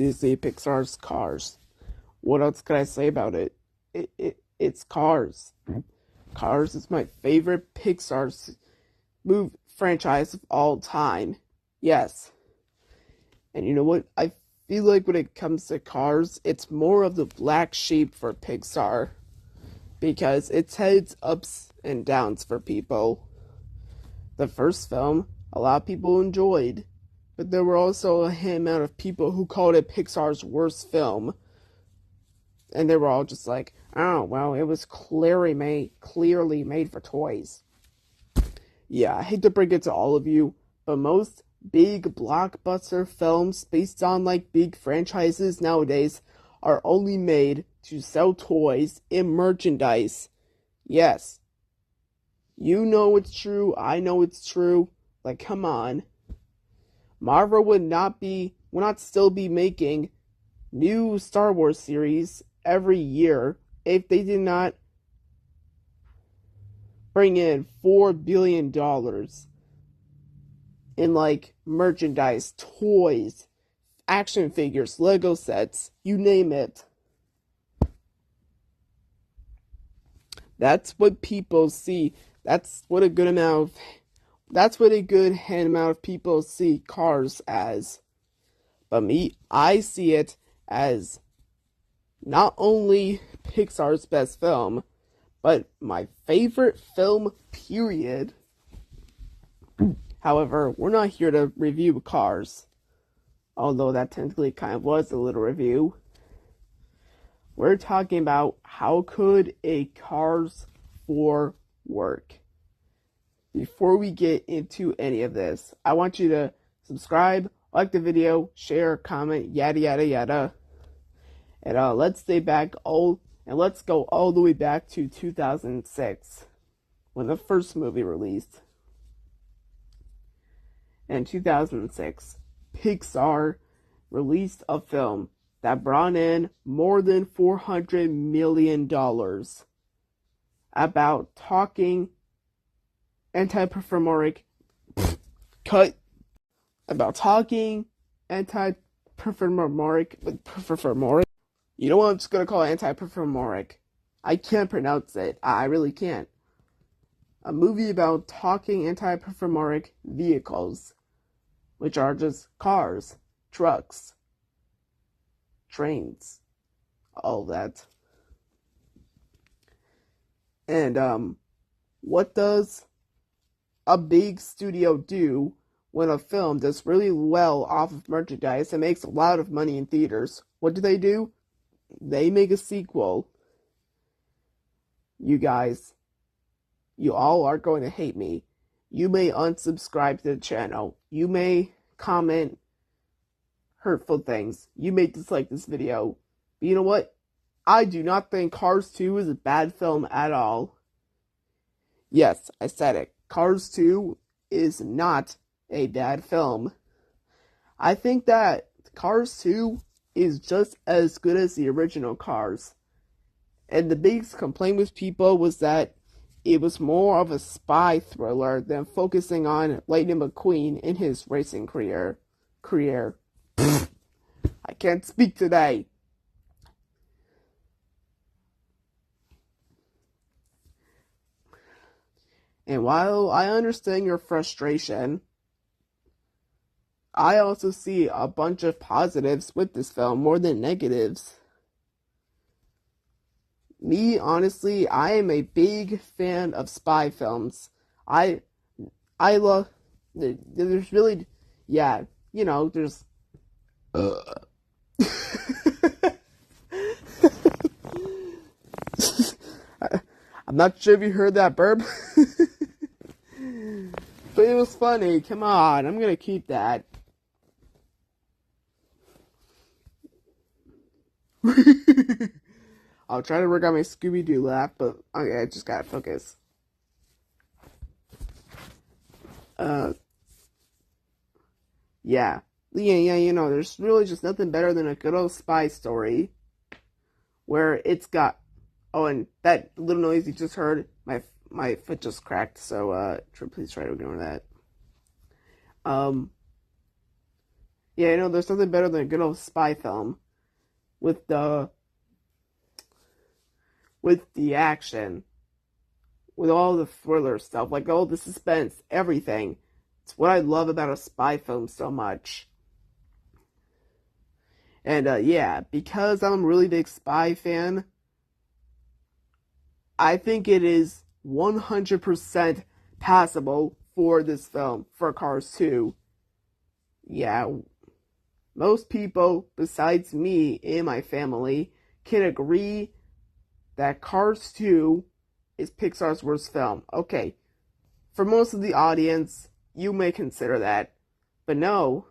Disney Pixar's Cars. What else can I say about it? It's Cars. Cars is my favorite Pixar's movie franchise of all time. Yes. And you know what? I feel like when it comes to Cars, it's more of the black sheep for Pixar because it's heads ups and downs for people. The first film, a lot of people enjoyed, but there were also a amount of people who called it Pixar's worst film. And they were all just like, oh, well, it was clearly made for toys. Yeah, I hate to break it to all of you, but most big blockbuster films based on like big franchises nowadays are only made to sell toys and merchandise. Yes. You know it's true, I know it's true. Like, come on. Marvel would not still be making new Star Wars series every year if they did not bring in $4 billion in like merchandise, toys, action figures, Lego sets, you name it. That's what people see. That's what a good amount of people see Cars as. But me, I see it as not only Pixar's best film, but my favorite film, period. However, we're not here to review Cars, although that technically kind of was a little review. We're talking about how could a Cars 4 work. Before we get into any of this, I want you to subscribe, like the video, share, comment, yada yada yada. And let's go all the way back to 2006, when the first movie released. In 2006, Pixar released a film that brought in more than $400 million about talking anti-perfumoric anti-perfumoric. You know what? I'm just gonna call it anti-perfumoric. I can't pronounce it. I really can't. A movie about talking anti-perfumoric vehicles, which are just cars, trucks, trains, all that. And what does a big studio do when a film does really well off of merchandise and makes a lot of money in theaters? What do? They make a sequel. You guys, you all are going to hate me. You may unsubscribe to the channel. You may comment hurtful things. You may dislike this video. But you know what? I do not think Cars 2 is a bad film at all. Yes, I said it. Cars 2 is not a bad film. I think that Cars 2 is just as good as the original Cars. And the biggest complaint with people was that it was more of a spy thriller than focusing on Lightning McQueen in his racing career. I can't speak today. And while I understand your frustration, I also see a bunch of positives with this film more than negatives. Me, honestly, I am a big fan of spy films. I love, there's really, yeah, you know, there's, I'm not sure if you heard that burp, but it was funny. Come on, I'm gonna keep that. I'll try to work on my Scooby-Doo laugh, but okay, I just gotta focus. Yeah, you know, there's really just nothing better than a good old spy story where it's got. Oh, and that little noise you just heard, my foot just cracked, so please try to ignore that. Yeah, there's nothing better than a good old spy film with the action, with all the thriller stuff, like all the suspense, everything. It's what I love about a spy film so much. And yeah, because I'm a really big spy fan, I think it is 100% passable for this film, for Cars 2. Yeah, most people besides me and my family can agree that Cars 2 is Pixar's worst film. Okay, for most of the audience, you may consider that. But no,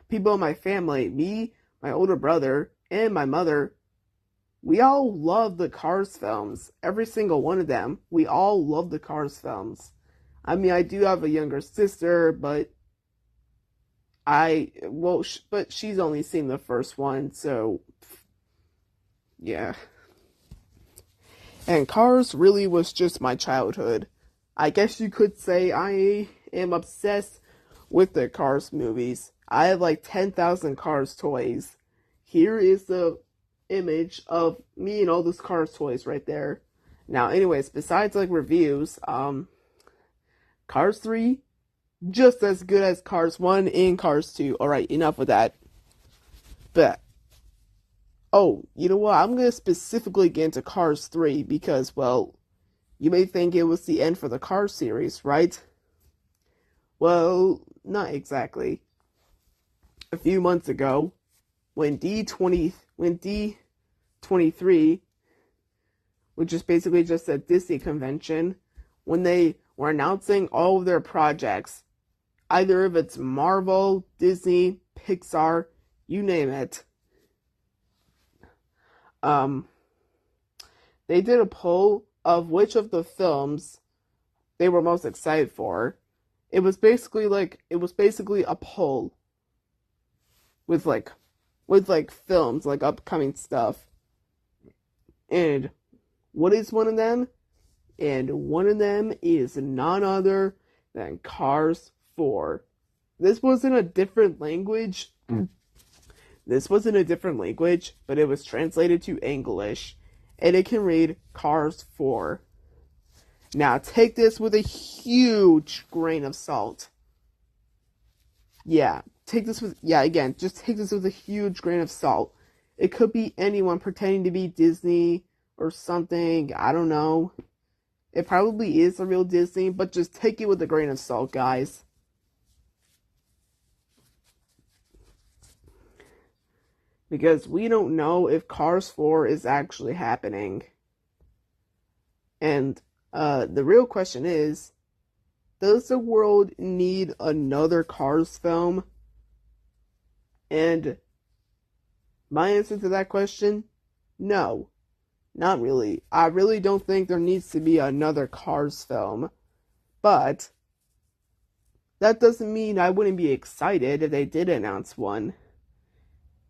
people in my family, me, my older brother, and my mother, we all love the Cars films. Every single one of them. We all love the Cars films. I mean, I do have a younger sister, but but she's only seen the first one, so yeah. And Cars really was just my childhood. I guess you could say I am obsessed with the Cars movies. I have like 10,000 Cars toys. Here is the image of me and all those Cars toys right there. Now, anyways, besides like reviews, Cars 3 just as good as Cars 1 and Cars 2. Alright, enough of that. But oh, you know what? I'm gonna specifically get into Cars 3 because, well, you may think it was the end for the Cars series, right? Well, not exactly. A few months ago, when D23, which is basically just a Disney convention, when they were announcing all of their projects, either if it's Marvel, Disney, Pixar, you name it, they did a poll of which of the films they were most excited for. It was basically a poll with films, like upcoming stuff. And what is one of them? And one of them is none other than Cars 4. This was in a different language. This was in a different language, but it was translated to English, and it can read Cars 4. Now, take this with a huge grain of salt. Yeah, just take this with a huge grain of salt. It could be anyone pretending to be Disney or something, I don't know. It probably is a real Disney, but just take it with a grain of salt, guys. Because we don't know if Cars 4 is actually happening. And the real question is, does the world need another Cars film? And my answer to that question, no, not really. I really don't think there needs to be another Cars film. But that doesn't mean I wouldn't be excited if they did announce one.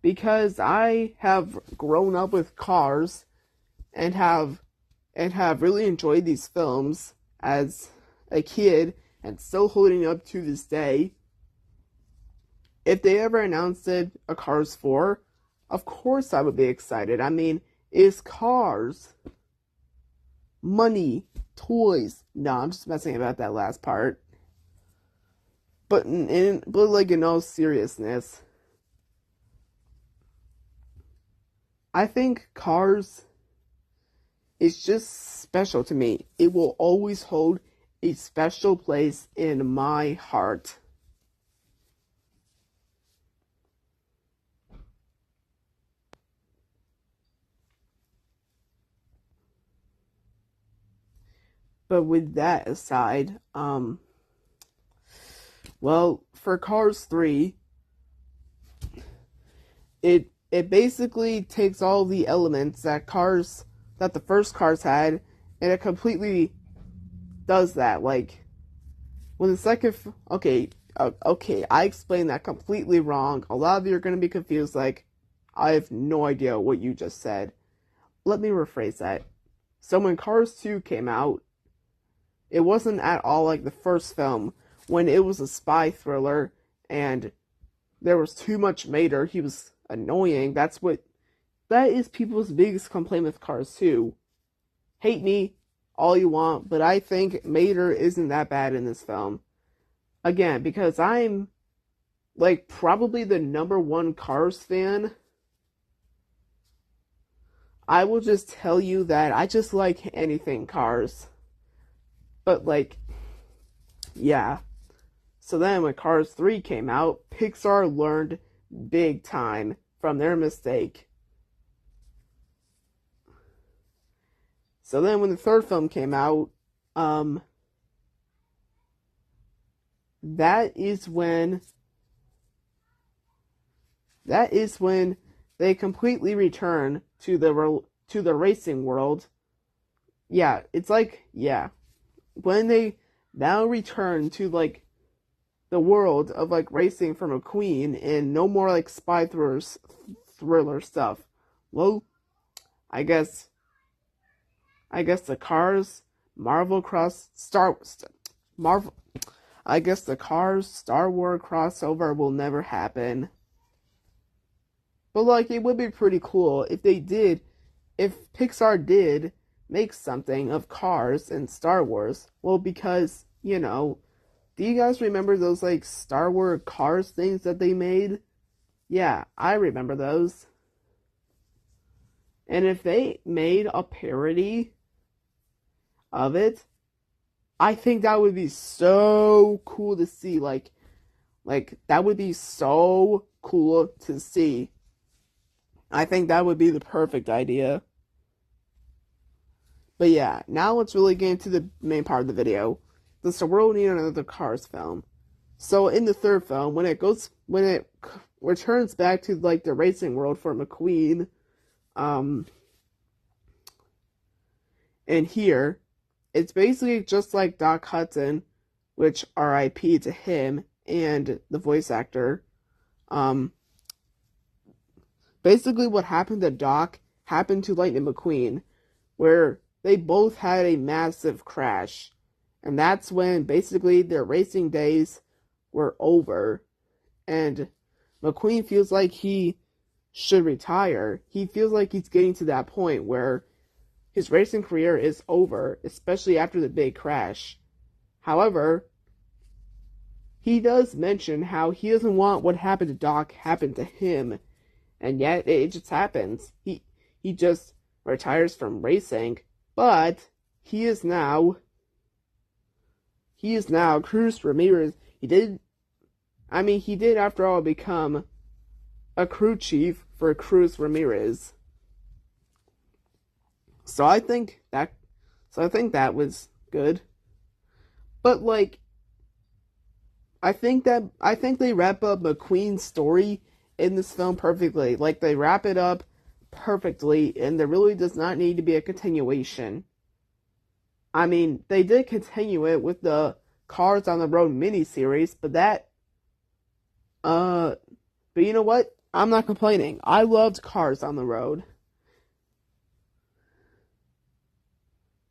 Because I have grown up with Cars and have really enjoyed these films as a kid and still holding up to this day. If they ever announced a Cars 4, of course I would be excited. I mean, it's Cars. Money, toys. No, I'm just messing about that last part. But in all seriousness, I think Cars is just special to me. It will always hold a special place in my heart. But with that aside, well, for Cars 3, it basically takes all the elements that the first Cars had, and it completely does that. Like when the second, okay, I explained that completely wrong. A lot of you are gonna be confused. Like, I have no idea what you just said. Let me rephrase that. So when Cars 2 came out, it wasn't at all like the first film when it was a spy thriller and there was too much Mater. He was annoying. That is people's biggest complaint with Cars 2. Hate me all you want, but I think Mater isn't that bad in this film. Again, because I'm like probably the #1 Cars fan. I will just tell you that I just like anything Cars. But like, yeah. So then when Cars 3 came out, Pixar learned big time from their mistake. So then when the third film came out, that is when they completely return to the racing world. Yeah, it's like, yeah, when they now return to like the world of like racing for McQueen and no more like spy thriller stuff. Well, I guess the Cars Marvel cross Star Marvel I guess the Cars Star Wars crossover will never happen. But like it would be pretty cool if Pixar did make something of Cars and Star Wars. Well, because, do you guys remember those like Star Wars Cars things that they made? Yeah, I remember those. And if they made a parody of it, I think that would be so cool to see. Like that would be so cool to see. I think that would be the perfect idea. But yeah, now let's really get into the main part of the video. Does the world need another Cars film? So in the third film, when it returns back to like the racing world for McQueen, and here, it's basically just like Doc Hudson, which R.I.P. to him and the voice actor. Basically what happened to Doc happened to Lightning McQueen, where they both had a massive crash. And that's when basically their racing days were over. And McQueen feels like he should retire. He feels like he's getting to that point where his racing career is over, especially after the big crash. However, he does mention how he doesn't want what happened to Doc happen to him. And yet it just happens. He just retires from racing, but he is now Cruz Ramirez. He did after all become a crew chief for Cruz Ramirez. So I think that was good. But like I think they wrap up McQueen's story in this film perfectly. Like they wrap it up perfectly, and there really does not need to be a continuation. I mean, they did continue it with the Cars on the Road miniseries, but you know what? I'm not complaining. I loved Cars on the Road.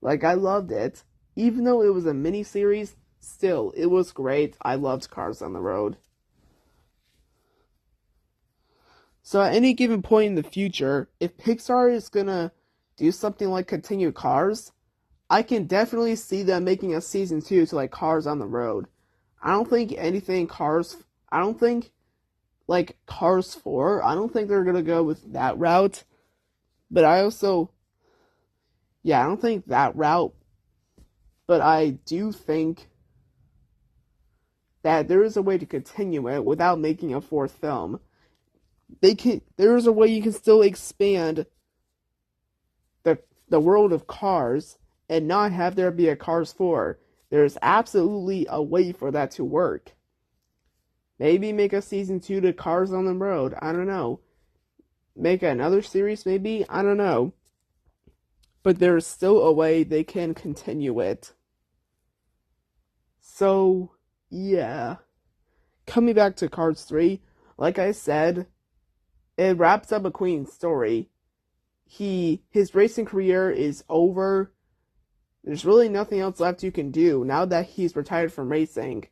Like, I loved it. Even though it was a miniseries, still, it was great. I loved Cars on the Road. So at any given point in the future, if Pixar is gonna do something like continue Cars, I can definitely see them making a season 2 to like Cars on the Road. I don't think like Cars 4, I don't think they're gonna go with that route. But I don't think that route. But I do think that there is a way to continue it without making a fourth film. There is a way you can still expand the world of Cars and not have there be a Cars 4. There's absolutely a way for that to work. Maybe make a season 2 to Cars on the Road. I don't know. Make another series maybe? I don't know. But there's still a way they can continue it. So, yeah. Coming back to Cars 3, like I said, it wraps up McQueen's story. His racing career is over. There's really nothing else left you can do now that he's retired from racing.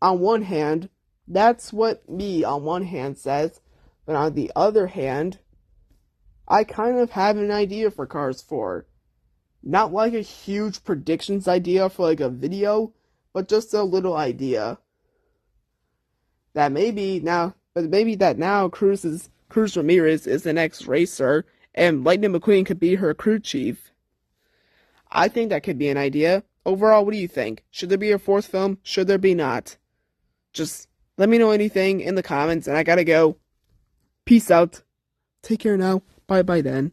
On one hand, That's what me on one hand says, but on the other hand, I kind of have an idea for Cars 4. Not like a huge predictions idea for like a video, but just a little idea that maybe that now Cruz Ramirez is the next racer, and Lightning McQueen could be her crew chief. I think that could be an idea. Overall, what do you think? Should there be a fourth film? Should there be not? Just let me know anything in the comments, and I gotta go. Peace out. Take care now. Bye bye then.